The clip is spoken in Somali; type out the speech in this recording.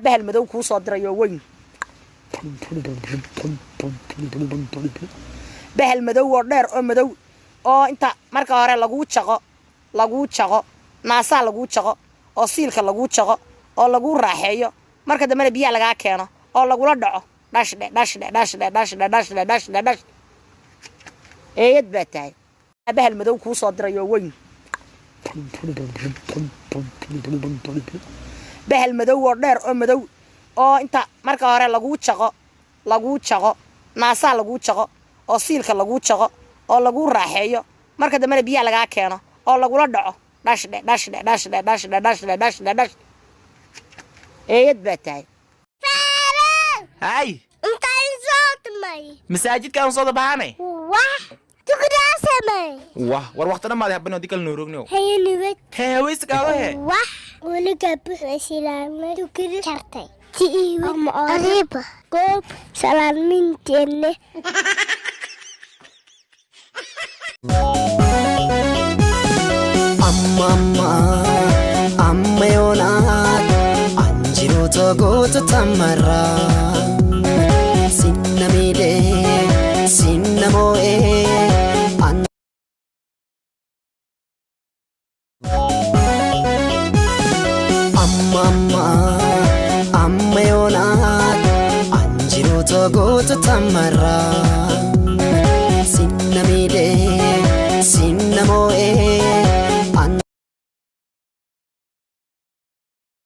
bahal madow ku soo dirayo weyn bahal madow oo dheer oo madow oo inta marka hore lagu jaqo naasa lagu jaqo oo siilka lagu jaqo oo lagu raaxeeyo marka dambe biyo laga keeno oo lagu la dhaco dash eeyad baatay bahal madow ku soo dirayo weyn bahal madow oo dheer oo madow oo inta marka hore lagu jaqo naasa lagu jaqo oo siilka lagu jaqo oo lagu raaxeeyo marka dambe biyo laga keeno oo lagu la dhaco dash eeyad baatay هاي انت عايزات مي مساجد كان صوت بهاني واه تقدر اسمي واه وروحتنا ما ذهبنا ديك النورو هي نبت هي ويس قاله واه وانا قبل سلامة تقدر شرطي تيوي ام قريبة قوب سلامين تيني أما يونات أنجلو تغوت تمرا سنميدي سنموئي أما يونات أنجلو تغوت تمرا سنميدي سنموئي